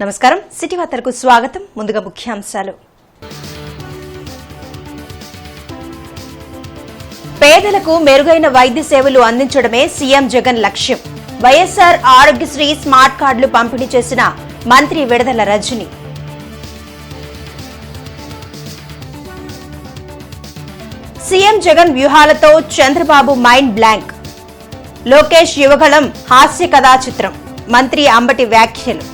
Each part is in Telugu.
నమస్కారం సిటీ వార్తలకు స్వాగతం. ముందుగా ముఖ్యాంశాలు. పేదలకు మెరుగైన వైద్య సేవలు అందించడమే సీఎం జగన్ లక్ష్యం. వైఎస్ఆర్ ఆరోగ్యశ్రీ స్మార్ట్ కార్డులు పంపిణీ చేసిన మంత్రి విడదల రజని. సీఎం జగన్ వ్యూహాలతో చంద్రబాబు మైండ్ బ్లాంక్. లోకేష్ యువగళం హాస్య కథా చిత్రం. మంత్రి అంబటి వ్యాఖ్యలు.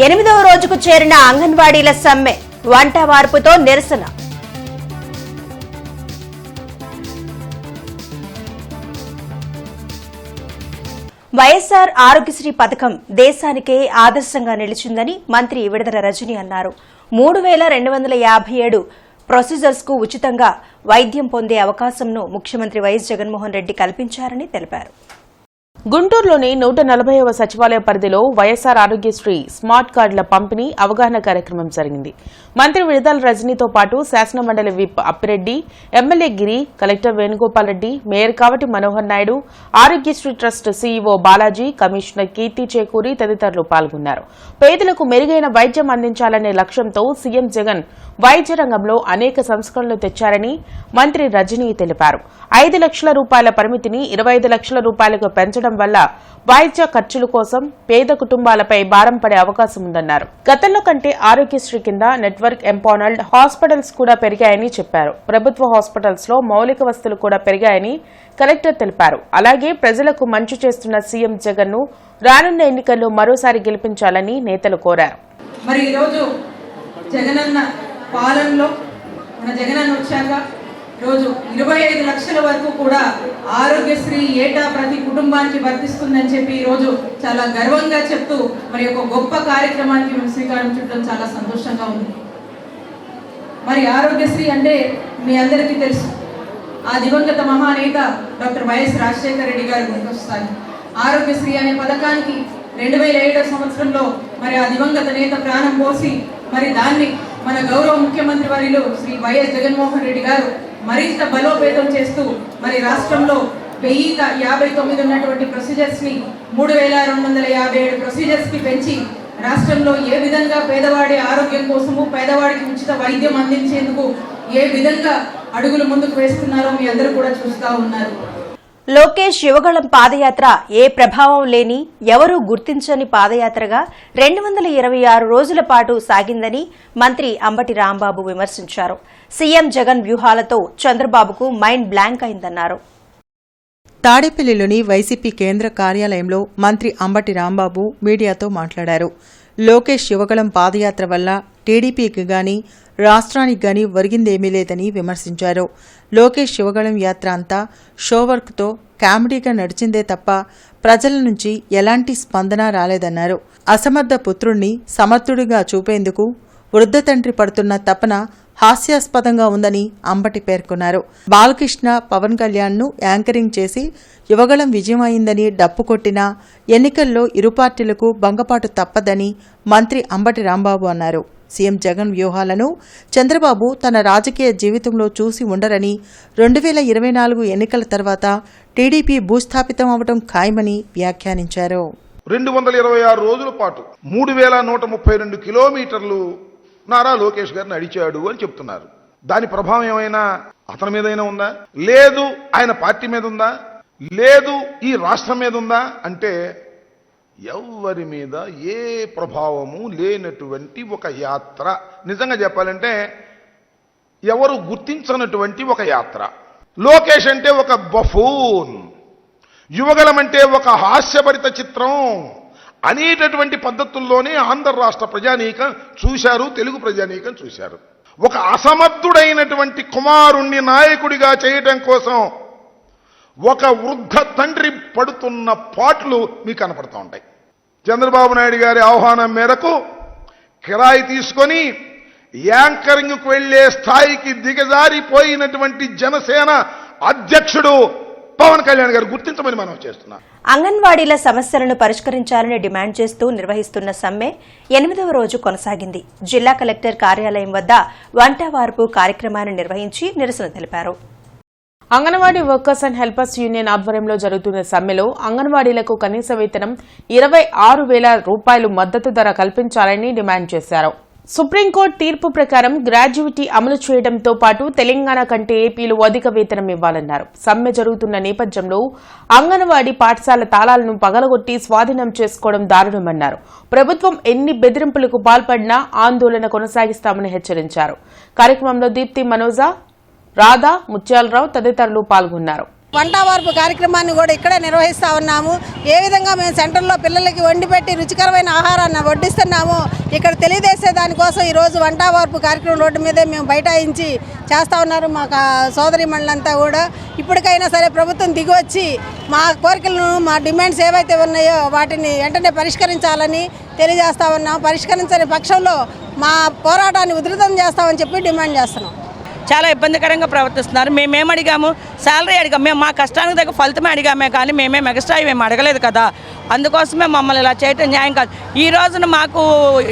ఎనిమిదవ రోజుకు చేరిన అంగన్వాడీల సమ్మె. వంట వార్పుతో నిరసన. వైఎస్ఆర్ ఆరోగ్యశ్రీ పథకం దేశానికే ఆదర్శంగా నిలిచిందని మంత్రి విడదల రజని అన్నారు. 3257 ప్రొసీజర్స్ కు ఉచితంగా వైద్యం పొందే అవకాశంను ముఖ్యమంత్రి వైఎస్ జగన్మోహన్ రెడ్డి కల్పించారని తెలిపారు. గుంటూరులోని 140వ సచివాలయ పరిధిలో వైఎస్ఆర్ ఆరోగ్యశ్రీ స్మార్ట్ కార్డుల పంపిణీ అవగాహన కార్యక్రమం జరిగింది. మంత్రి విడదల రజనీతో పాటు శాసనమండలి whip Appireddy, MLA Giri, collector Venugopal Reddy, mayor Kavati Manohar Naidu, Aarogyasri trust CEO Balaji, commissioner Keerthi Chekuri తదితరులు పాల్గొన్నారు. పేదలకు మెరుగైన వైద్యం అందించాలనే లక్ష్యంతో సీఎం జగన్ వైద్య రంగంలో అనేక సంస్కరణలు తెచ్చారని మంత్రి రజనీ తెలిపారు. 5 లక్షల రూపాయల పరిమితిని 25 లక్షల రూపాయలకు పెంచడం వల్ల వైద్య ఖర్చుల కోసం పేద కుటుంబాలపై భారం పడే అవకాశం ఉందన్నారు. గతంలో కంటే ఆరోగ్యశ్రీ కింద నెట్వర్క్ ఎంపానల్డ్ హాస్పిటల్స్ కూడా పెరిగాయని చెప్పారు. ప్రభుత్వ హాస్పిటల్స్ లో మౌలిక వసతులు కూడా పెరిగాయని కలెక్టర్ తెలిపారు. అలాగే ప్రజలకు మంచి చేస్తున్న సీఎం జగన్ ను రానున్న ఎన్నికల్లో మరోసారి గెలిపించాలని నేతలు కోరారు. మరి ఈరోజు జగనన్న పాలనలో మన జగనన్న వచ్చాక రోజు 25 లక్షల వరకు కూడా ఆరోగ్యశ్రీ ఏటా ప్రతి కుటుంబానికి వర్తిస్తుందని చెప్పి ఈరోజు చాలా గర్వంగా చెప్తూ మరి ఒక గొప్ప కార్యక్రమానికి మేము శ్రీకారం చుట్టడం చాలా సంతోషంగా ఉంది. మరి ఆరోగ్యశ్రీ అంటే మీ అందరికీ తెలుసు, ఆ దివంగత మహానేత డాక్టర్ వైఎస్ రాజశేఖర రెడ్డి గారు గుర్తొస్తారు. ఆరోగ్యశ్రీ అనే పథకానికి 2007 సంవత్సరంలో మరి ఆ దివంగత నేత ప్రాణం పోసి మరి దాన్ని మన గౌరవ ముఖ్యమంత్రి వర్యులు శ్రీ వైఎస్ జగన్మోహన్ రెడ్డి గారు మరింత బలోపేతం చేస్తూ మరి రాష్ట్రంలో 1059 ఉన్నటువంటి ప్రొసీజర్స్ ని 3257 ప్రొసీజర్స్ కి పెంచి రాష్ట్రంలో ఏ విధంగా పేదవాడి ఆరోగ్యం కోసము పేదవాడికి ఉచిత వైద్యం అందించేందుకు ఏ విధంగా అడుగులు ముందుకు వేస్తున్నారో మీ అందరూ కూడా చూస్తూ ఉన్నారు. లోకేష్ యువగళం పాదయాత్ర ఏ ప్రభావం లేని, ఎవరూ గుర్తించని పాదయాత్రగా 226 రోజుల పాటు సాగిందని మంత్రి అంబటి రాంబాబు విమర్శించారు. సీఎం జగన్ వ్యూహాలతో చంద్రబాబుకు మైండ్ బ్లాంక్ అయిందన్నారు. తాడేపల్లిలోని వైసీపీ కేంద్ర కార్యాలయంలో మంత్రి అంబటి రాంబాబు మీడియాతో మాట్లాడారు. లోకేష్ యువగళం పాదయాత్ర వల్ల టీడీపీకి గాని రాష్ట్రానికి గాని ఒరిగిందేమీ లేదని విమర్శించారు. లోకేష్ యువగళం యాత్ర అంతా షోవర్క్తో కామెడీగా నడిచిందే తప్ప ప్రజల నుంచి ఎలాంటి స్పందన రాలేదన్నారు. అసమర్థ పుత్రుణ్ణి సమర్థుడిగా చూపేందుకు వృద్ధ తండ్రి పడుతున్న తపన హాస్యాస్పదంగా ఉందని అంబటి పేర్కొన్నారు. బాలకృష్ణ, పవన్ కళ్యాణ్ ను యాంకరింగ్ చేసి యువగళం విజయమైందని డప్పు కొట్టినా ఎన్నికల్లో ఇరు పార్టీలకు భంగపాటు తప్పదని మంత్రి అంబటి రాంబాబు అన్నారు. సీఎం జగన్ వ్యూహాలను చంద్రబాబు తన రాజకీయ జీవితంలో చూసి ఉండరని, 2024 ఎన్నికల తర్వాత టీడీపీ భూస్థాపితం అవడం ఖాయమని వ్యాఖ్యానించారు. 226 రోజుల పాటు 3132 కిలోమీటర్లు నారా లోకేష్ గారిని నడిచాడు అని చెప్తున్నారు. దాని ప్రభావం ఏమైనా అతని మీదైనా ఉందా? లేదు. ఆయన పార్టీ మీద ఉందా? లేదు. ఈ రాష్ట్రం మీద ఉందా అంటే ఎవరి మీద ఏ ప్రభావము లేనటువంటి ఒక యాత్ర. నిజంగా చెప్పాలంటే ఎవరు గుర్తించనటువంటి ఒక యాత్ర. లోకేష్ అంటే ఒక బఫూన్, యువగలం అంటే ఒక హాస్యభరిత చిత్రం అనేటటువంటి పద్ధతుల్లోనే ఆంధ్ర రాష్ట్ర ప్రజానీకం చూశారు, తెలుగు ప్రజానీకం చూశారు. ఒక అసమర్థుడైనటువంటి కుమారుణ్ణి నాయకుడిగా చేయటం కోసం ఒక వృద్ధ తండ్రి పడుతున్న పాటలు మీకు కనపడుతూ ఉంటాయి. చంద్రబాబు నాయుడు గారి ఆహ్వానం మేరకు కిరాయి తీసుకొని యాంకరింగ్కు వెళ్లే స్థాయికి దిగజారిపోయినటువంటి జనసేన అధ్యక్షుడు పవన్ కళ్యాణ్ గారు గుర్తించమని మనం చేస్తున్నాం. అంగన్వాడీల సమస్యలను పరిష్కరించాలని డిమాండ్ చేస్తూ నిర్వహిస్తున్న సమ్మె 8వ రోజు కొనసాగింది. జిల్లా కలెక్టర్ కార్యాలయం వద్ద వంట వార్పు కార్యక్రమాన్ని నిర్వహించి నిరసన తెలిపారు. Anganwadi workers and helpers union ఆధ్వర్యంలో జరుగుతున్న సమ్మెలో అంగన్వాడీలకు కనీస వేతనం 26,000 రూపాయలు మద్దతు ధర కల్పించాలని డిమాండ్ చేశారు. సుప్రీంకోర్టు తీర్పు ప్రకారం గ్రాడ్యుయేటీ అమలు చేయడంతో పాటు తెలంగాణ కంటే ఏపీలో అధిక వేతనం ఇవ్వాలన్నారు. సమ్మె జరుగుతున్న నేపథ్యంలో అంగన్వాడీ పాఠశాల తాళాలను పగలగొట్టి స్వాధీనం చేసుకోవడం దారుణమన్నారు. ప్రభుత్వం ఎన్ని బెదిరింపులకు పాల్పడినా ఆందోళన కొనసాగిస్తామని హెచ్చరించారు. కార్యక్రమంలో దీప్తి మనోజా, రాధా, ముత్యాలరావు తదితరులు పాల్గొన్నారు. వంట వార్పు కార్యక్రమాన్ని కూడా ఇక్కడే నిర్వహిస్తూ ఉన్నాము. ఏ విధంగా మేము సెంటర్లో పిల్లలకి వండి పెట్టి రుచికరమైన ఆహారాన్ని వడ్డిస్తున్నాము, ఇక్కడ తెలియజేసే దానికోసం ఈరోజు వంట వార్పు కార్యక్రమం రోడ్డు మీదే మేము బైఠాయించి చేస్తూ ఉన్నారు. మా సోదరి మండలంతా కూడా ఇప్పటికైనా సరే ప్రభుత్వం దిగివచ్చి మా కోరికలను, మా డిమాండ్స్ ఏవైతే ఉన్నాయో వాటిని వెంటనే పరిష్కరించాలని తెలియజేస్తా ఉన్నాం. పరిష్కరించని పక్షంలో మా పోరాటాన్ని ఉధృతం చేస్తామని చెప్పి డిమాండ్ చేస్తున్నాం. చాలా ఇబ్బందికరంగా ప్రవర్తిస్తున్నారు. మేమేం అడిగాము? శాలరీ అడిగాము. మేము మా కష్టానికి తగ్గ ఫలితమే అడిగామే కానీ మేమేం ఎక్స్ట్రా మేము అడగలేదు కదా. అందుకోసమే మమ్మల్ని ఇలా చేయటం న్యాయం కాదు. ఈ రోజున మాకు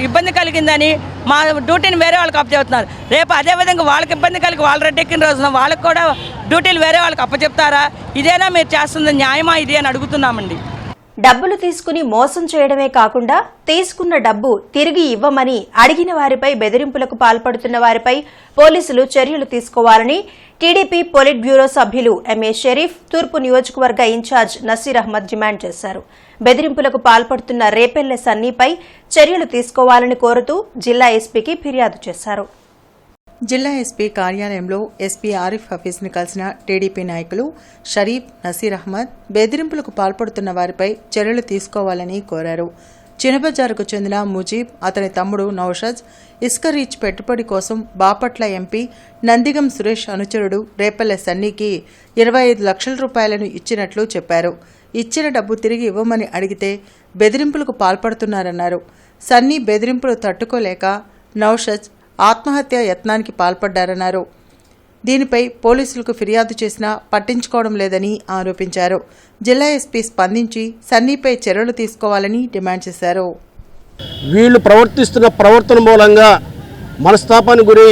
ఇబ్బంది కలిగిందని మా డ్యూటీని వేరే వాళ్ళకి అప్పచెప్తున్నారు. రేపు అదేవిధంగా వాళ్ళకి ఇబ్బంది కలిగి వాళ్ళు రెడ్డెక్కిన రోజున వాళ్ళకి కూడా డ్యూటీలు వేరే వాళ్ళకి అప్పచెప్తారా? ఇదేనా మీరు చేస్తుంది న్యాయమా ఇది అని అడుగుతున్నామండి. డబ్బులు తీసుకుని మోసం చేయడమే కాకుండా తీసుకున్న డబ్బు తిరిగి ఇవ్వమని అడిగిన వారిపై బెదిరింపులకు పాల్పడుతున్న వారిపై పోలీసులు చర్యలు తీసుకోవాలని టీడీపీ పొలిట్ బ్యూరో సభ్యులు ఎంఏ షరీఫ్, తూర్పు నియోజకవర్గ ఇన్ఛార్జ్ నసీర్ అహ్మద్ డిమాండ్ చేశారు. బెదిరింపులకు పాల్పడుతున్న రేపెల్లె సన్నీపై చర్యలు తీసుకోవాలని కోరుతూ జిల్లా ఎస్పీకి ఫిర్యాదు చేశారు. జిల్లా ఎస్పీ కార్యాలయంలో ఎస్పీ ఆరిఫ్ హఫీజ్ని కలిసిన టీడీపీ నాయకులు షరీఫ్, నసీర్ అహ్మద్ బెదిరింపులకు పాల్పడుతున్న వారిపై చర్యలు తీసుకోవాలని కోరారు. చినబజారుకు చెందిన ముజీబ్, అతని తమ్ముడు నౌషజ్ ఇసుక రీచ్ పెట్టుబడి కోసం బాపట్ల ఎంపీ నందిగం సురేష్ అనుచరుడు రేపల్లె సన్నీకి 25 లక్షల రూపాయలను ఇచ్చినట్లు చెప్పారు. ఇచ్చిన డబ్బు తిరిగి ఇవ్వమని అడిగితే బెదిరింపులకు పాల్పడుతున్నారన్నారు. సన్నీ బెదిరింపులు తట్టుకోలేక నౌషజ్ ఆత్మహత్య యత్నానికి పాల్పడ్డారన్నారు. దీనిపై పోలీసులకు ఫిర్యాదు చేసినా పట్టించుకోవడం లేదని ఆరోపించారు. జిల్లా ఎస్పీ స్పందించి సన్నీపై చర్యలు తీసుకోవాలని డిమాండ్ చేశారు. వీళ్ళు ప్రవర్తిస్తున్న ప్రవర్తన మూలంగా మనస్తాపానికి గురి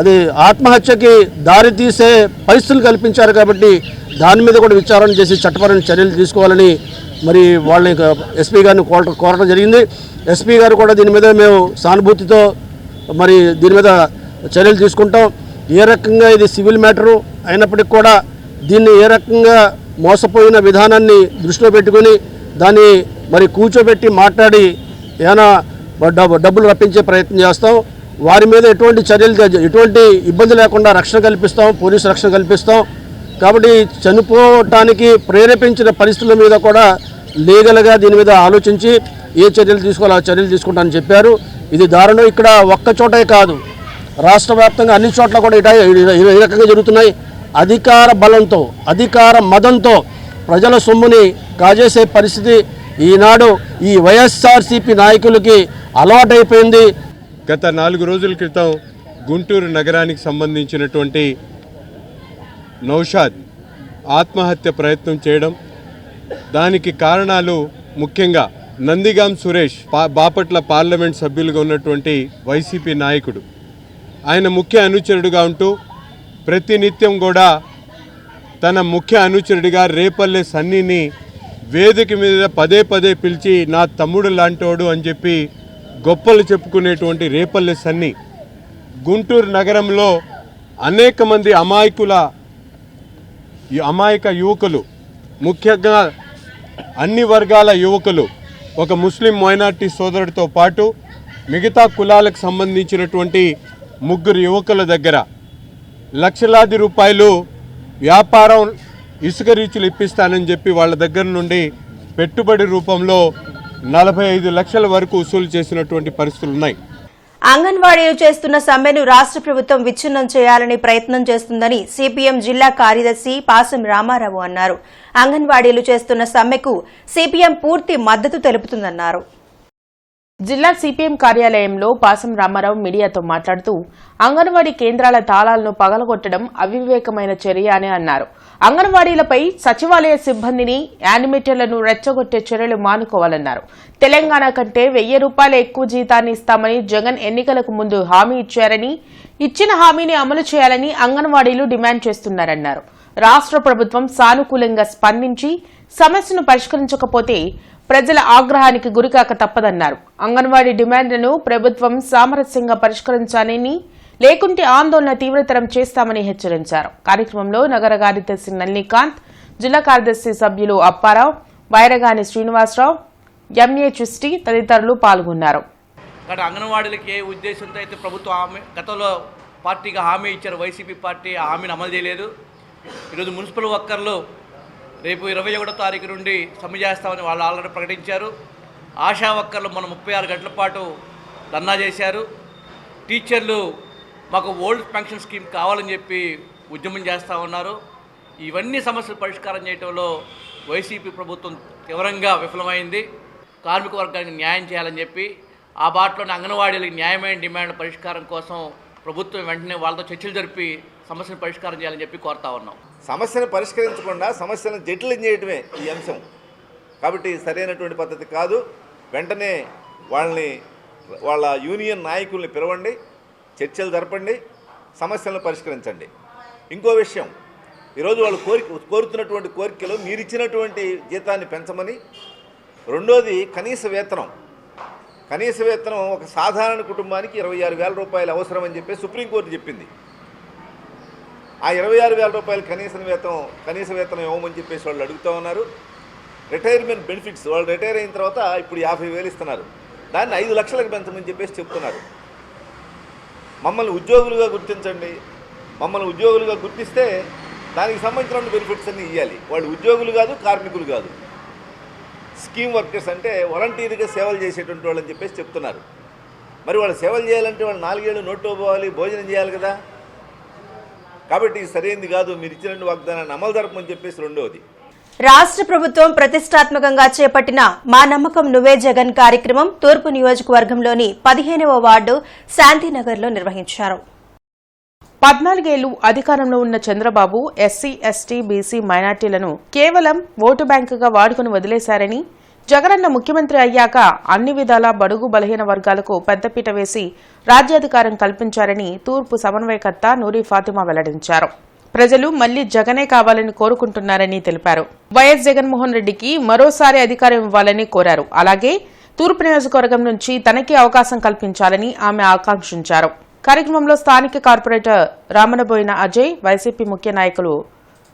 అది ఆత్మహత్యకి దారి తీసే పరిస్థితులు కల్పించారు. కాబట్టి దాని మీద కూడా విచారణ చేసి చట్టపరమైన చర్యలు తీసుకోవాలని మరి వాళ్ళని ఎస్పీ గారిని కోరడం జరిగింది. ఎస్పీ గారు కూడా దీని మీద మేము సానుభూతితో మరి దీని మీద చర్యలు తీసుకుంటాం. ఏ రకంగా ఇది సివిల్ మ్యాటరు అయినప్పటికీ కూడా దీన్ని ఏ రకంగా మోసపోయిన విధానాన్ని దృష్టిలో పెట్టుకుని దాన్ని మరి కూర్చోబెట్టి మాట్లాడి ఏమైనా డబ్బులు రప్పించే ప్రయత్నం చేస్తాం. వారి మీద ఎటువంటి చర్యలు, ఎటువంటి ఇబ్బంది లేకుండా రక్షణ కల్పిస్తాం, పోలీసు రక్షణ కల్పిస్తాం. కాబట్టి చనిపోవటానికి ప్రేరేపించిన పరిస్థితుల మీద కూడా లీగల్గా దీని మీద ఆలోచించి ఏ చర్యలు తీసుకోవాలో ఆ చర్యలు తీసుకుంటామని చెప్పారు. ఇది దారుణం. ఇక్కడ ఒక్క చోటే కాదు, రాష్ట్ర వ్యాప్తంగా అన్ని చోట్ల కూడా ఈ రకంగా జరుగుతున్నాయి. అధికార బలంతో, అధికార మదంతో ప్రజల సొమ్ముని కాజేసే పరిస్థితి ఈనాడు ఈ వైఎస్ఆర్సీపీ నాయకులకి అలవాటైపోయింది. గత 4 రోజుల క్రితం గుంటూరు నగరానికి సంబంధించినటువంటి నౌషాద్ ఆత్మహత్య ప్రయత్నం చేయడం, దానికి కారణాలు ముఖ్యంగా నందిగాం సురేష్ బాపట్ల పార్లమెంట్ సభ్యులుగా ఉన్నటువంటి వైసీపీ నాయకుడు, ఆయన ముఖ్య అనుచరుడుగా ఉంటూ ప్రతినిత్యం కూడా తన ముఖ్య అనుచరుడిగా రేపల్లె సన్నీని వేదిక మీద పదే పదే పిలిచి నా తమ్ముడు లాంటోడు అని చెప్పి గొప్పలు చెప్పుకునేటువంటి రేపల్లె సన్నీ గుంటూరు నగరంలో అనేక మంది అమాయక యువకులు, ముఖ్యంగా అన్ని వర్గాల యువకులు, ఒక ముస్లిం మైనార్టీ సోదరుడితో పాటు మిగతా కులాలకు సంబంధించినటువంటి 3 యువకుల దగ్గర లక్షలాది రూపాయలు వ్యాపారం ఇసుక రీచులు ఇప్పిస్తానని చెప్పి వాళ్ళ దగ్గర నుండి పెట్టుబడి రూపంలో 45 లక్షల వరకు వసూలు చేసినటువంటి పరిస్థితులు ఉన్నాయి. అంగన్వాడీలు చేస్తున్న సమ్మెను రాష్ట్ర ప్రభుత్వం విచ్ఛిన్నం చేయాలని ప్రయత్నం చేస్తుందని సిపిఎం జిల్లా కార్యదర్శి పాసం రామారావు అన్నారు. అంగన్వాడీలు చేస్తున్న సమ్మెకు సిపిఎం పూర్తి మద్దతు తెలుపుతుందన్నారు. జిల్లా సిపిఎం కార్యాలయంలో పాసం రామారావు మీడియాతో మాట్లాడుతూ అంగన్వాడీ కేంద్రాల తాళాలను పగలగొట్టడం అవివేకమైన చర్య అని అన్నారు. అంగన్వాడీలపై సచివాలయ సిబ్బందిని, యానిమేటర్లను రెచ్చగొట్టే చర్యలు మానుకోవాలన్నారు. తెలంగాణ కంటే 1000 రూపాయల ఎక్కువ జీతాన్ని ఇస్తామని జగన్ ఎన్నికలకు ముందు హామీ ఇచ్చారని, ఇచ్చిన హామీని అమలు చేయాలని అంగన్వాడీలు డిమాండ్ చేస్తున్నారన్నారు. రాష్ట్ర ప్రభుత్వం సానుకూలంగా స్పందించి సమస్యను పరిష్కరించకపోతే ప్రజల ఆగ్రహానికి గురికాక తప్పదన్నారు. అంగన్వాడీ డిమాండ్లను ప్రభుత్వం సామరస్యంగా పరిష్కరించాలని, లేకుంటే ఆందోళన తీవ్రతరం చేస్తామని హెచ్చరించారు. కార్యక్రమంలో నగర కార్యదర్శి నల్లికాంత్, జిల్లా కార్యదర్శి సభ్యులు అప్పారావు, వైరగాని శ్రీనివాసరావు, ఎంఏ చిస్టి తదితరులు పాల్గొన్నారు. అంగన్వాడీలకి ఏ ఉద్దేశంతో అయితే ప్రభుత్వం గతంలో పార్టీగా హామీ ఇచ్చారు, వైసీపీ పార్టీ ఆ హామీని అమలు చేయలేదు. ఈరోజు మున్సిపల్ వర్కర్లు రేపు 21వ తారీఖు నుండి సమ్మె చేస్తామని వాళ్ళు ఆల్రెడీ ప్రకటించారు. ఆశా వర్కర్లు మనం 36 గంటల పాటు ధర్నా చేశారు. టీచర్లు మాకు ఓల్డ్ పెన్షన్ స్కీమ్ కావాలని చెప్పి ఉద్యమం చేస్తూ ఉన్నారు. ఇవన్నీ సమస్యలు పరిష్కారం చేయడంలో వైసీపీ ప్రభుత్వం తీవ్రంగా విఫలమైంది. కార్మిక వర్గానికి న్యాయం చేయాలని చెప్పి ఆ బాటలోని అంగన్వాడీలకు న్యాయమైన డిమాండ్ పరిష్కారం కోసం ప్రభుత్వం వెంటనే వాళ్ళతో చర్చలు జరిపి సమస్యను పరిష్కారం చేయాలని చెప్పి కోరుతా ఉన్నాం. సమస్యను పరిష్కరించకుండా సమస్యను జటిలం చేయడమే ఈ అంశం. కాబట్టి సరైనటువంటి పద్ధతి కాదు. వెంటనే వాళ్ళ యూనియన్ నాయకుల్ని పిలవండి, చర్చలు జరపండి, సమస్యలను పరిష్కరించండి. ఇంకో విషయం, ఈరోజు వాళ్ళు కోరుతున్నటువంటి కోరికలు మీరు ఇచ్చినటువంటి జీతాన్ని పెంచమని, రెండోది కనీస వేతనం ఒక సాధారణ కుటుంబానికి 26,000 రూపాయలు అవసరమని చెప్పి సుప్రీంకోర్టు చెప్పింది. ఆ 26,000 రూపాయలు కనీస వేతనం ఇవ్వమని చెప్పేసి వాళ్ళు అడుగుతూ ఉన్నారు. రిటైర్మెంట్ బెనిఫిట్స్ వాళ్ళు రిటైర్ అయిన తర్వాత ఇప్పుడు 50,000 ఇస్తున్నారు, దాన్ని 5 లక్షలకు పెంచమని చెప్పేసి చెప్తున్నారు. మమ్మల్ని ఉద్యోగులుగా గుర్తించండి, మమ్మల్ని ఉద్యోగులుగా గుర్తిస్తే దానికి సంబంధించిన బెనిఫిట్స్ అన్నీ ఇవ్వాలి. వాళ్ళు ఉద్యోగులు కాదు, కార్మికులు కాదు, స్కీమ్ వర్కర్స్ అంటే వాలంటీర్గా సేవలు చేసేటువంటి వాళ్ళని చెప్పేసి చెప్తున్నారు. మరి వాళ్ళు సేవలు చేయాలంటే వాళ్ళు 4 ఏళ్ళు నోట్లో పోవాలి, భోజనం చేయాలి కదా. కాబట్టి సరైనది కాదు, మీరు ఇచ్చినటువంటి వాగ్దానాన్ని అమలు జరపమని చెప్పేసి రెండవది. రాష్ట్ర ప్రభుత్వం ప్రతిష్టాత్మకంగా చేపట్టిన మా నమ్మకం నువ్వే జగన్ కార్యక్రమం తూర్పు నియోజకవర్గంలోని 15వ వార్డు శాంతినగర్లో నిర్వహించారు. 14 ఏళ్లు అధికారంలో ఉన్న చంద్రబాబు ఎస్సీ, ఎస్టీ, బీసీ, మైనార్టీలను కేవలం ఓటు బ్యాంకుగా వాడుకుని వదిలేశారని, జగనన్న ముఖ్యమంత్రి అయ్యాక అన్ని విధాలా బడుగు బలహీన వర్గాలకు పెద్దపీట వేసి రాజ్యాధికారం కల్పించారని తూర్పు సమన్వయకర్త నూరి ఫాతిమా వెల్లడించారు. ప్రజలు మళ్లీ జగనే కావాలని కోరుకుంటున్నారని తెలిపారు. వైఎస్ జగన్మోహన్ రెడ్డికి మరోసారి అధికారం ఇవ్వాలని కోరారు. అలాగే తూర్పు నియోజకవర్గం నుంచి తనకి అవకాశం కల్పించాలని ఆమె ఆకాంక్షించారు. కార్యక్రమంలో స్థానిక కార్పొరేటర్ రామనబోయిన అజయ్, వైసీపీ ముఖ్య నాయకులు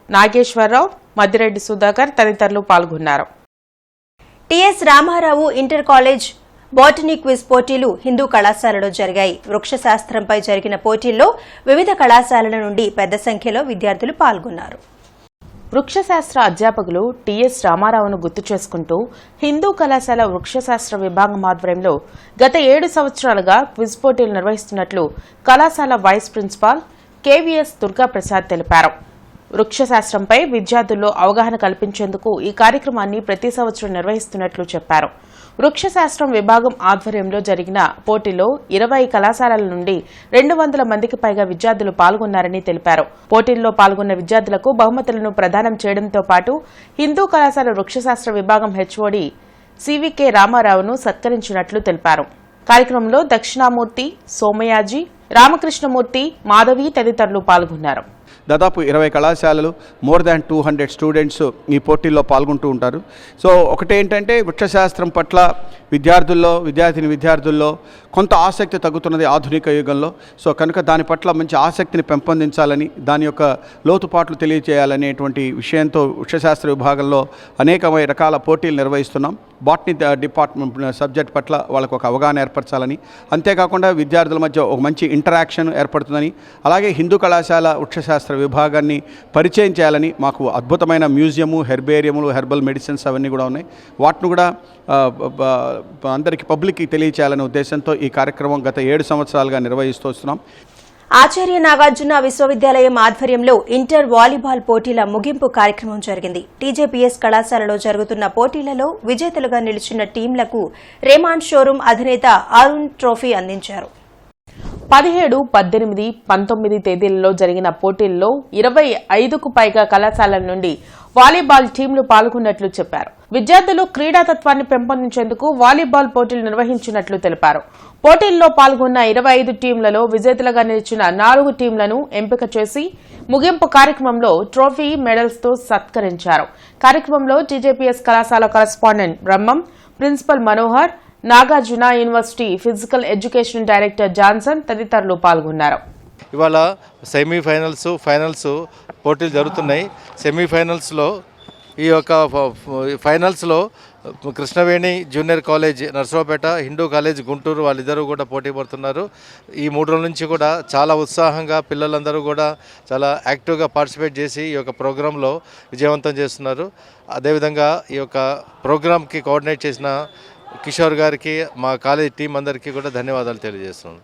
నాగేశ్వరరావు, మద్దిరెడ్డి సుధాకర్ తదితరులు పాల్గొన్నారు. TS Ramarao inter college botany quiz పోటీలు హిందూ కళాశాలలో జరిగాయి. వృక్షశాస్త్రంపై జరిగిన పోటీల్లో వివిధ కళాశాలల నుండి పెద్ద సంఖ్యలో విద్యార్థులు పాల్గొన్నారు. వృక్షశాస్త్ర అధ్యాపకులు టిఎస్ రామారావును గుర్తు చేసుకుంటూ హిందూ కళాశాల వృక్షశాస్త్ర విభాగం ఆధ్వర్యంలో గత 7 సంవత్సరాలుగా క్విజ్ పోటీలు నిర్వహిస్తున్నట్లు కళాశాల వైస్ ప్రిన్సిపాల్ కేవీఎస్ దుర్గాప్రసాద్ తెలిపారు. వృక్షశాస్త్రంపై విద్యార్థుల్లో అవగాహన కల్పించేందుకు ఈ కార్యక్రమాన్ని ప్రతి సంవత్సరం నిర్వహిస్తున్నట్లు చెప్పారు. వృక్షశాస్త్రం విభాగం ఆధ్వర్యంలో జరిగిన పోటీలో 20 కళాశాలల నుండి 200 మందికి పైగా విద్యార్థులు పాల్గొన్నారని తెలిపారు. పోటీల్లో పాల్గొన్న విద్యార్థులకు బహుమతులను ప్రదానం చేయడంతో పాటు హిందూ కళాశాల వృక్షశాస్త్ర విభాగం హెచ్ఓడి సివికే రామారావును సత్కరించినట్లు తెలిపారు. కార్యక్రమంలో దక్షిణామూర్తి, సోమయాజీ, రామకృష్ణమూర్తి, మాధవి తదితరులు పాల్గొన్నారు. దాదాపు 20 కళాశాలలు, మోర్ దాన్ 200 స్టూడెంట్స్ ఈ పోటీల్లో పాల్గొంటూ ఉంటారు. సో ఒకటేంటంటే వృక్షశాస్త్రం పట్ల విద్యార్థుల్లో కొంత ఆసక్తి తగ్గుతున్నది ఆధునిక యుగంలో. సో కనుక దాని పట్ల మంచి ఆసక్తిని పెంపొందించాలని, దాని యొక్క లోతుపాట్లు తెలియజేయాలనేటువంటి విషయంతో వృక్షశాస్త్ర విభాగంలో అనేకమైన రకాల పోటీలు నిర్వహిస్తున్నాం. బాటనీ డిపార్ట్మెంట్ సబ్జెక్ట్ పట్ల వాళ్ళకు ఒక అవగాహన ఏర్పరచాలని, అంతేకాకుండా విద్యార్థుల మధ్య ఒక మంచి ఇంటరాక్షన్ ఏర్పడుతుందని, అలాగే హిందూ కళాశాల వృక్షశాస్త్ర విభాగాన్ని పరిచయం చేయాలని, మాకు అద్భుతమైన మ్యూజియము, హెర్బేరియములు, హెర్బల్ మెడిసిన్స్ అవన్నీ కూడా ఉన్నాయి. వాటిని కూడా అందరికీ పబ్లిక్కి తెలియచేయాలనే ఉద్దేశంతో ఈ కార్యక్రమం గత 7 సంవత్సరాలుగా నిర్వహిస్తూ వస్తున్నాం. ఆచార్య నాగార్జున విశ్వవిద్యాలయం ఆధ్వర్యంలో ఇంటర్ వాలీబాల్ పోటీల ముగింపు కార్యక్రమం జరిగింది. టీజేపీఎస్ కళాశాలలో జరుగుతున్న పోటీలలో విజేతలుగా నిలిచిన టీంలకు రేమాండ్ షోరూం అధినేత అరుణ్ ట్రోఫీ అందించారు. 17, 18, 19 తేదీలలో జరిగిన పోటీల్లో 25కు పైగా కళాశాలల నుండి వాలీబాల్ టీంలు పాల్గొన్నట్లు చెప్పారు. విద్యార్థులు క్రీడాతత్వాన్ని పెంపొందించేందుకు వాలీబాల్ పోటీలు నిర్వహించినట్లు తెలిపారు. పోటీల్లో పాల్గొన్న 25 టీంలలో విజేతలుగా నిలిచిన 4 టీంలను ఎంపిక చేసి ముగింపు కార్యక్రమంలో ట్రోఫీ, మెడల్స్ తో సత్కరించారు. కార్యక్రమంలో టీజేపీఎస్ కళాశాల correspondent Brahmam, principal Manohar, Nagarjuna university physical education director Johnson తదితరులు పాల్గొన్నారు. ఇవాళ సెమీఫైనల్స్, ఫైనల్స్ పోటీలు జరుగుతున్నాయి. సెమీఫైనల్స్లో ఫైనల్స్లో Krishnaveni junior college Narasaraopet, Hindu college Guntur వాళ్ళిద్దరూ కూడా పోటీ పడుతున్నారు. ఈ 3 రోజుల నుంచి కూడా చాలా ఉత్సాహంగా పిల్లలందరూ కూడా చాలా యాక్టివ్గా పార్టిసిపేట్ చేసి ఈ యొక్క ప్రోగ్రాంలో విజయవంతం చేస్తున్నారు. అదేవిధంగా ఈ యొక్క ప్రోగ్రాంకి కోఆర్డినేట్ చేసిన కిషోర్ గారికి, మా కాలేజ్ టీం అందరికీ కూడా ధన్యవాదాలు తెలియజేస్తున్నాను.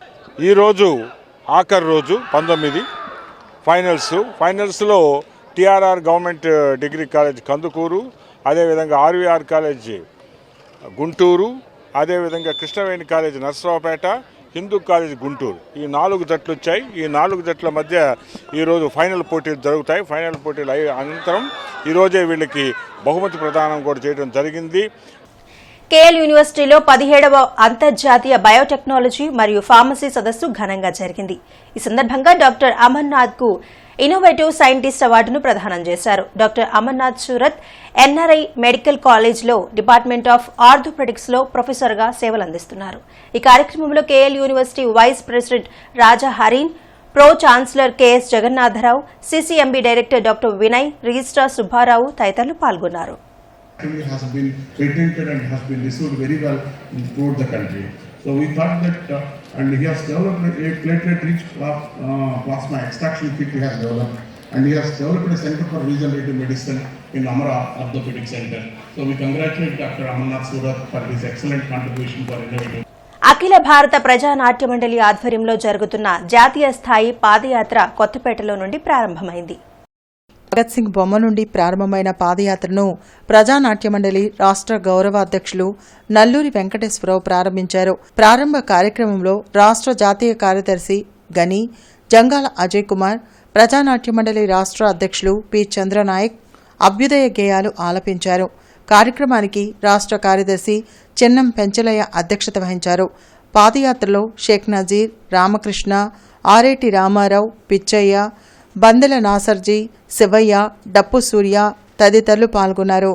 ఈరోజు ఆఖరి రోజు 19 ఫైనల్స్లో TRR government degree college Kandukur, అదేవిధంగా ఆర్వీఆర్ కాలేజ్ గుంటూరు, అదేవిధంగా కృష్ణవేణి కాలేజ్ నర్సరావుపేట, హిందూ కాలేజ్ గుంటూరు, ఈ 4 జట్లు వచ్చాయి. ఈ 4 జట్ల మధ్య ఈరోజు ఫైనల్ పోటీలు జరుగుతాయి. ఫైనల్ పోటీలు అనంతరం ఈరోజే వీళ్ళకి బహుమతి ప్రదానం కూడా చేయడం జరిగింది. కేఎల్ యూనివర్సిటీలో 17వ అంతర్జాతీయ బయోటెక్నాలజీ మరియు ఫార్మసీ సదస్సు ఘనంగా జరిగింది. ఈ సందర్భంగా డాక్టర్ అమర్నాథ్ కు ఇన్నోవేటివ్ సైంటిస్ట్ అవార్డును ప్రదానం చేశారు. Doctor Amarnath Surat NRI medical కాలేజ్లో డిపార్ట్మెంట్ ఆఫ్ ఆర్థోపెడిక్స్ లో ప్రొఫెసర్గా సేవలందిస్తున్నారు. ఈ కార్యక్రమంలో KL university vice president Raja Hareen, pro chancellor KS Jagannatharao, CCMB director doctor Vinay, registrar Subbarao తదితరులు పాల్గొన్నారు. has been patented and has been received very well throughout the country. So we thought that, and he has developed a platelet-rich plasma extraction kit he has developed, and he has developed a center for regenerative medicine in Amara Orthopedic Center. So we congratulate Dr. Amarnath Surath for his excellent contribution for innovative. అఖిల భారత ప్రజా నాట్య మండలి ఆధ్వర్యంలో జరుగుతున్న జాతీయ స్థాయి పాదయాత్ర కొత్తపేటలో నుండి ప్రారంభమైంది. భగత్ సింగ్ బొమ్మ నుండి ప్రారంభమైన పాదయాత్రను ప్రజానాట్య మండలి రాష్ట్ర గౌరవాధ్యక్షులు నల్లూరి వెంకటేశ్వరరావు ప్రారంభించారు. ప్రారంభ కార్యక్రమంలో రాష్ట్ర జాతీయ కార్యదర్శి గని జంగాల అజయ్ కుమార్, ప్రజానాట్య మండలి రాష్ట్ర అధ్యక్షులు పి చంద్రనాయక్ అభ్యుదయ గేయాలు ఆలపించారు. కార్యక్రమానికి రాష్ట్ర కార్యదర్శి చెన్నం పెంచలయ్య అధ్యక్షత వహించారు. పాదయాత్రలో షేక్ నజీర్, రామకృష్ణ, ఆరేటి రామారావు, పిచ్చయ్య, బందెల నాసర్జీ, శివయ్య, డప్పు సూర్య తదితరులు పాల్గొన్నారు.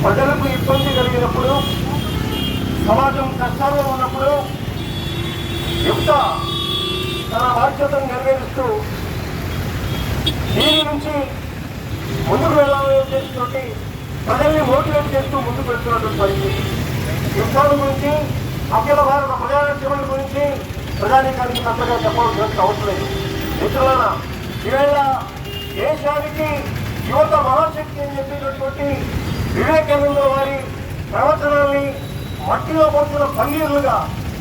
ప్రజలకు ఇబ్బంది కలిగినప్పుడు, సమాజం కష్టాల్లో ఉన్నప్పుడు యుక్త తన బాధ్యతను నెరవేరుస్తూ దీని నుంచి ముందుకు వెళ్ళాలనే ఉద్దేశంతో ప్రజల్ని మోటివేట్ చేస్తూ ముందుకు వెళ్తున్నటువంటి పరిస్థితి. యుద్ధాల గురించి, అఖిల భారత ప్రజానాట్యం గురించి ప్రజానీకానికి పెద్దగా చెప్పాల్సిన అవసరం లేదు. మిత్రులారా, ఈవేళ దేశానికి యువత మహాశక్తి అని చెప్పేటటువంటి వివేకానంద వారి ప్రవచనాన్ని మట్టిలో పోసిన పన్నీరులుగా,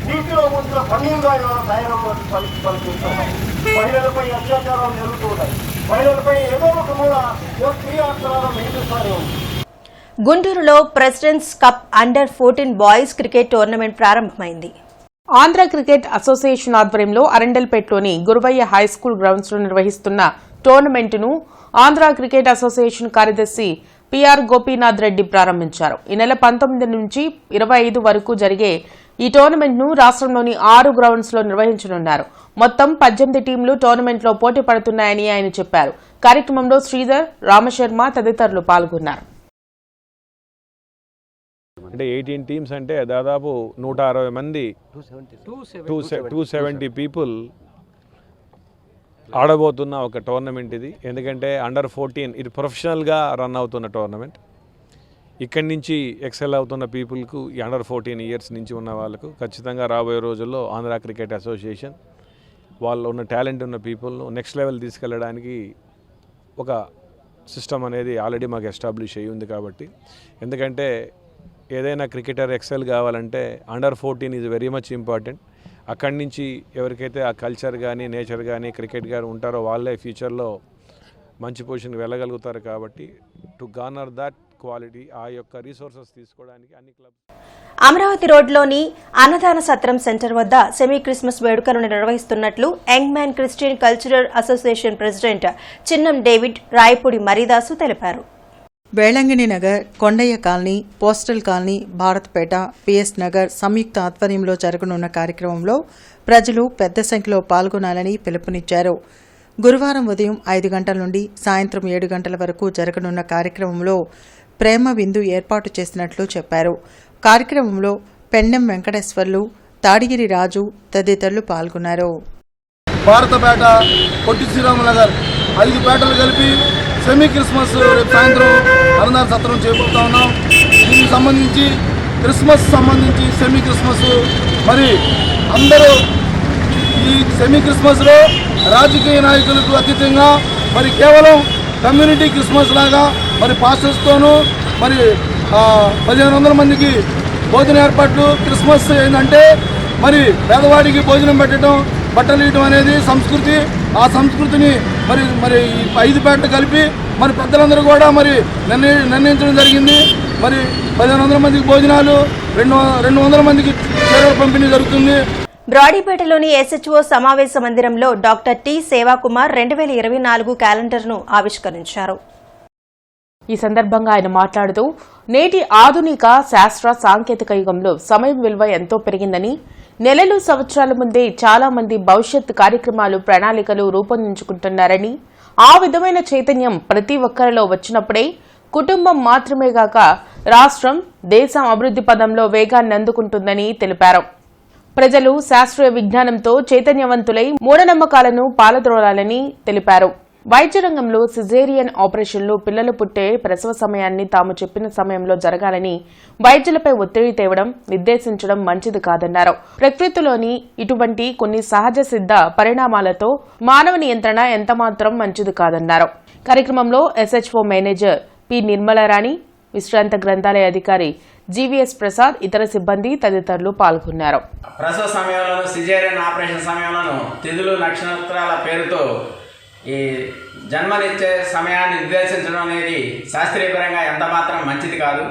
నీటిలో పోసిన పన్నీరుగా ఇవాళ తయారవ్వడం పనిచేస్తున్నాం. మహిళలపై అత్యాచారాలు జరుగుతూ ఉన్నాయి. మహిళలపై ఏదో ఒక మూల ఓ స్త్రీ ఆత్మరాధం మిగిలిస్తూనే ఉంది. గుంటూరులో ప్రెసిడెంట్స్ కప్ అండర్-14 బాయ్స్ క్రికెట్ టోర్నమెంట్ ప్రారంభమైంది. ఆంధ్ర క్రికెట్ అసోసియేషన్ ఆధ్వర్యంలో అరండల్పేటలోని గురువయ్య హైస్కూల్ గ్రౌండ్స్ లో నిర్వహిస్తున్న టోర్నమెంటును ఆంధ్ర క్రికెట్ అసోసియేషన్ కార్యదర్శి పిఆర్ గోపీనాథ్ రెడ్డి ప్రారంభించారు. ఈ నెల 19 నుంచి 25 వరకు జరిగే ఈ టోర్నమెంట్ ను రాష్ట్రంలోని 6 గ్రౌండ్స్ లో నిర్వహించనున్నారు. మొత్తం 18 టీంలు టోర్నమెంట్ లో పోటీ పడుతున్నాయని ఆయన చెప్పారు. కార్యక్రమంలో శ్రీధర్, రామశర్మ తదితరులు పాల్గొన్నారు. అంటే 18 టీమ్స్ అంటే దాదాపు 160 మంది, 270 పీపుల్ ఆడబోతున్న ఒక టోర్నమెంట్ ఇది. ఎందుకంటే అండర్-14 ఇది ప్రొఫెషనల్గా రన్ అవుతున్న టోర్నమెంట్. ఇక్కడి నుంచి ఎక్సెల్ అవుతున్న పీపుల్కు ఈ అండర్-14 ఇయర్స్ నుంచి ఉన్న వాళ్ళకు ఖచ్చితంగా రాబోయే రోజుల్లో ఆంధ్ర క్రికెట్ అసోసియేషన్ వాళ్ళు ఉన్న టాలెంట్ ఉన్న పీపుల్ను నెక్స్ట్ లెవెల్ తీసుకెళ్ళడానికి ఒక సిస్టమ్ అనేది ఆల్రెడీ మాకు ఎస్టాబ్లిష్ అయ్యి ఉంది. కాబట్టి ఎందుకంటే ఏదైనా క్రికెటర్ ఎక్సెల్ కావాలంటే అండర్-14 ఈజ్ వెరీ మచ్ ఇంపార్టెంట్. అక్కడి నుంచి ఎవరికైతే ఆ కల్చర్ కానీ నేచర్ కానీ క్రికెట్ కానీ ఉంటారో వాళ్ళే ఫ్యూచర్లో మంచి పొజిషన్కి వెళ్ళగలుగుతారు. కాబట్టి టు గార్నర్ దట్ క్వాలిటీ ఆ యొక్క రీసోర్సెస్ తీసుకోవడానికి అన్ని క్లబ్స్. అమరావతి రోడ్లోని అన్నదాన సత్రం సెంటర్ వద్ద సెమీ క్రిస్మస్ వేడుకలను నిర్వహిస్తున్నట్లు young man Christian cultural association president Chinnam David Rayapudi Maridasu తెలిపారు. Velangini Nagar, Kondaiah colony, postal colony, Bharatpeta, PS Nagar సంయుక్త ఆధ్వర్యంలో జరగనున్న కార్యక్రమంలో ప్రజలు పెద్ద సంఖ్యలో పాల్గొనాలని పిలుపునిచ్చారు. గురువారం ఉదయం 5 గంటల నుండి సాయంత్రం 7 గంటల వరకు జరగనున్న కార్యక్రమంలో ప్రేమ విందు ఏర్పాటు చేసినట్లు చెప్పారు. కార్యక్రమంలో పెండెం వెంకటేశ్వర్లు, తాడిగిరి రాజు తదితరులు పాల్గొన్నారు. భారతపేట, పొట్టి శ్రీరామనగర్ 5 పేటలు కలిపి సెమీ క్రిస్మస్ రేపు సాయంత్రం అన్నదాన సత్రం చేయబోతా ఉన్నాం. దీనికి సంబంధించి సెమీ క్రిస్మస్ మరి అందరూ ఈ సెమీ క్రిస్మస్లో రాజకీయ నాయకులకు అతీతంగా మరి కేవలం కమ్యూనిటీ క్రిస్మస్ లాగా మరి పాస్టర్స్తోనూ మరి 1500 మందికి భోజన ఏర్పాట్లు. క్రిస్మస్ ఏంటంటే మరి పేదవాడికి భోజనం పెట్టడం, బట్టలు ఇవ్వడం అనేది సంస్కృతి. ఆ సంస్కృతిని మరి మరి 5 పేటలు కలిపి మరి పెద్దలందరూ కూడా మరి నిర్ణయించడం జరిగింది. మరి 1500 మందికి భోజనాలు, 200 మందికి చీరల పంపిణీ జరుగుతుంది. బ్రాడీపేటలోని ఎస్హెచ్ఓ సమావేశ మందిరంలో డాక్టర్ టి సేవాకుమార్ 2024 క్యాలెండర్ను ఆవిష్కరించారు. ఈ సందర్భంగా ఆయన మాట్లాడుతూ నేటి ఆధునిక శాస్త్ర సాంకేతిక యుగంలో సమయం విలువ ఎంతో పెరిగిందని, నెలలు సంవత్సరాల ముందే చాలా మంది భవిష్యత్ కార్యక్రమాలు ప్రణాళికలు రూపొందించుకుంటున్నారని, ఆ విధమైన చైతన్యం ప్రతి ఒక్కరిలో వచ్చినప్పుడే కుటుంబం మాత్రమే గాక రాష్ట్రం, దేశం అభివృద్ధి పదంలో వేగాన్ని అందుకుంటుందని తెలిపారు. ప్రజలు శాస్త్రీయ విజ్ఞానంతో చైతన్యవంతులై మూఢనమ్మకాలను పాలద్రోలాలని తెలిపారు. వైద్య రంగంలో సిజేరియన్ ఆపరేషన్లు పిల్లలు పుట్టే ప్రసవ సమయాన్ని తాము చెప్పిన సమయంలో జరగాలని వైద్యులపై ఒత్తిడి తేవడం, నిర్దేశించడం మంచిది కాదన్నారు. ప్రకృతిలోని ఇటువంటి కొన్ని సహజ సిద్ధ పరిణామాలతో మానవ నియంత్రణ ఎంతమాత్రం మంచిది కాదన్నారు. కార్యక్రమంలో ఎస్హెచ్ఓ మేనేజర్ పి నిర్మలారాణి, విశ్రాంత గ్రంథాలయ అధికారి జీవీఎస్ ప్రసాద్, ఇతర సిబ్బంది తదితరులు పాల్గొన్నారు. ప్రసవ సమయంలోనూ సిజేరియన్ ఆపరేషన్ సమయంలోనూ తిథులు నక్షత్రాల పేరుతో ఈ జన్మనిచ్చే సమయాన్ని నిర్దేశించడం అనేది శాస్త్రీయపరంగా ఎంత మాత్రం మంచిది కాదు.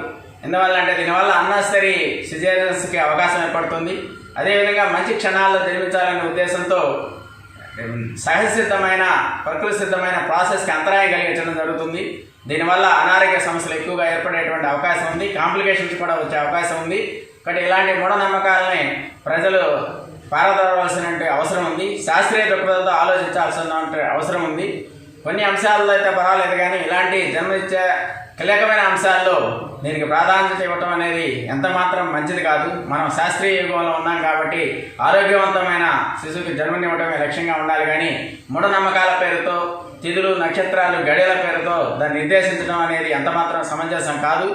ఎందువల్లంటే దీనివల్ల అన్నెసరీ సిజేరియన్స్కి అవకాశం ఏర్పడుతుంది. అదేవిధంగా మంచి క్షణాల్లో జన్మించాలనే ఉద్దేశంతో సహజసిద్ధమైన ప్రకృతి సిద్ధమైన ప్రాసెస్కి అంతరాయం కలిగించడం జరుగుతుంది. దీనివల్ల అనారోగ్య సమస్యలు ఎక్కువగా ఏర్పడేటువంటి అవకాశం ఉంది, కాంప్లికేషన్స్ కూడా వచ్చే అవకాశం ఉంది. కాబట్టి ఇలాంటి మూఢనమ్మకాలని ప్రజలు పారదోలవలసిన అవసరం ఉంది. శాస్త్రీయ దృక్పథంతో ఆలోచించాల్సిన అవసరం ఉంది. కొన్ని అంశాల్లో అయితే పర్వాలేదు, కానీ ఇలాంటి జన్మనిచ్చే కీలకమైన అంశాల్లో దీనికి ప్రాధాన్యత ఇవ్వటం అనేది ఎంత మాత్రం మంచిది కాదు. మనం శాస్త్రీయ యుగంలో ఉన్నాం కాబట్టి ఆరోగ్యవంతమైన శిశువుకి జన్మనివ్వడమే లక్ష్యంగా ఉండాలి, కానీ మూఢనమ్మకాల పేరుతో తిథులు నక్షత్రాలు గడియల పేరుతో దాన్ని నిర్దేశించడం అనేది ఎంత మాత్రం సమంజసం కాదు.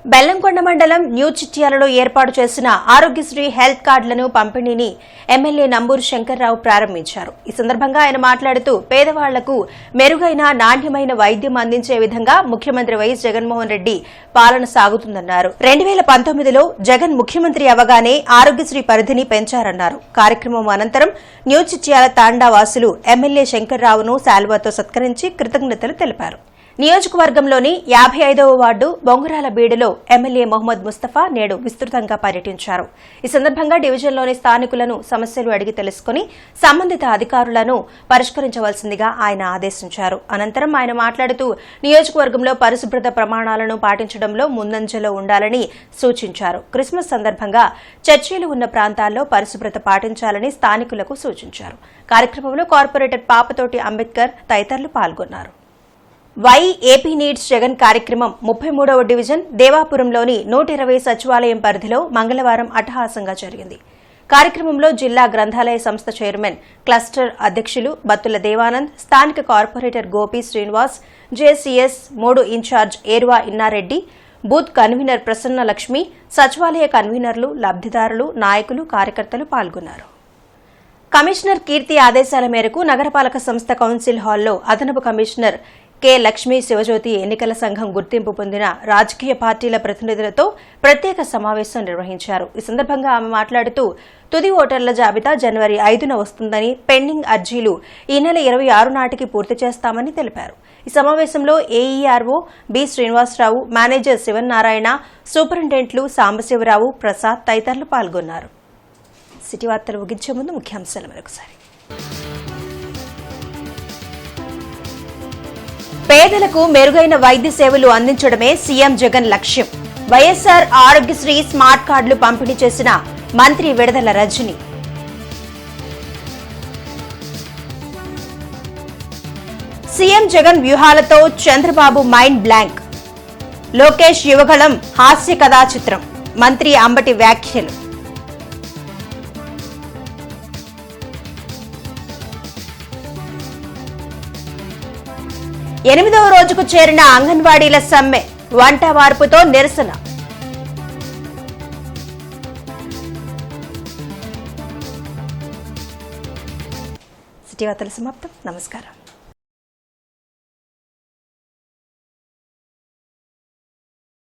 బెల్లంకొండ మండలం న్యూ చిట్యాలలో ఏర్పాటు చేసిన ఆరోగ్యశ్రీ హెల్త్ కార్డులను పంపిణీని ఎమ్మెల్యే నంబూరు శంకర్రావు ప్రారంభించారు. ఈ సందర్భంగా ఆయన మాట్లాడుతూ పేదవాళ్లకు మెరుగైన నాణ్యమైన వైద్యం అందించే విధంగా ముఖ్యమంత్రి వైఎస్ జగన్మోహన్ రెడ్డి పాలన సాగుతుందన్నారు. 2019లో జగన్ ముఖ్యమంత్రి అవగానే ఆరోగ్యశ్రీ పరిధిని పెంచారన్నారు. కార్యక్రమం అనంతరం న్యూ చిట్యాల తాండా వాసులు ఎమ్మెల్యే శంకర్రావును శాల్వాతో సత్కరించి కృతజ్ఞతలు తెలిపారు. నియోజకవర్గంలోని 55వ వార్డు బొంగురాల బీడులో ఎమ్మెల్యే మొహమ్మద్ ముస్తఫా నేడు విస్తృతంగా పర్యటించారు. ఈ సందర్భంగా డివిజన్లోని స్థానికులను సమస్యలు అడిగి తెలుసుకుని సంబంధిత అధికారులను పరిష్కరించవలసిందిగా ఆయన ఆదేశించారు. అనంతరం ఆయన మాట్లాడుతూ నియోజకవర్గంలో పరిశుభ్రత ప్రమాణాలను పాటించడంలో ముందంజలో ఉండాలని సూచించారు. క్రిస్మస్ సందర్భంగా చర్చీలు ఉన్న ప్రాంతాల్లో పరిశుభ్రత పాటించాలని స్థానికులకు సూచించారు. కార్యక్రమంలో కార్పొరేటర్ పాపతోటి అంబేద్కర్ తదితరులు పాల్గొన్నారు. వై ఏపీ నీడ్స్ జగన్ కార్యక్రమం 33వ డివిజన్ దేవాపురంలోని 120 సచివాలయం పరిధిలో మంగళవారం అట్టహాసంగా జరిగింది. కార్యక్రమంలో జిల్లా గ్రంథాలయ సంస్థ చైర్మన్ క్లస్టర్ అధ్యక్షులు బత్తుల దేవానంద్, స్థానిక corporator Gopi Srinivas, JCS 3 in charge Erva Innareddy, booth convener Prasanna Lakshmi, సచివాలయ కన్వీనర్లు, లబ్ధిదారులు, నాయకులు, కార్యకర్తలు పాల్గొన్నారు. కమిషనర్ కీర్తి ఆదేశాల మేరకు నగరపాలక సంస్థ కౌన్సిల్ హాల్లో అదనపు కమిషనర్ కె లక్ష్మీ శివజ్యోతి ఎన్నికల సంఘం గుర్తింపు పొందిన రాజకీయ పార్టీల ప్రతినిధులతో ప్రత్యేక సమావేశం నిర్వహించారు. ఈ సందర్భంగా ఆమె మాట్లాడుతూ తుది ఓటర్ల జాబితా జనవరి 5న వస్తుందని, పెండింగ్ అర్జీలు ఈ నెల 26 నాటికి పూర్తి చేస్తామని తెలిపారు. ఈ సమావేశంలో AERO B Srinivasarao, manager Sivanarayana, సూపరింటెండెంట్లు సాంబశివరావు, ప్రసాద్ తదితరులు పాల్గొన్నారు. సిటీ వార్తలు ముగించే ముందు ముఖ్యాంశాలు మరొకసారి. పేదలకు మెరుగైన వైద్య సేవలు అందించడమే సీఎం జగన్ లక్ష్యం. వైఎస్ఆర్ ఆరోగ్యశ్రీ స్మార్ట్ కార్డులు పంపిణీ చేసిన మంత్రి విడదల రజని. సీఎం జగన్ వ్యూహాలతో చంద్రబాబు మైండ్ బ్లాంక్. లోకేష్ యువగళం హాస్య కథా చిత్రం. మంత్రి అంబటి వ్యాఖ్యలు. 8వ రోజుకు చేరిన అంగన్వాడీల సమ్మె, వంట వార్పుతో నిరసన. సిటీ వార్తలు సమాప్తం. నమస్కారం.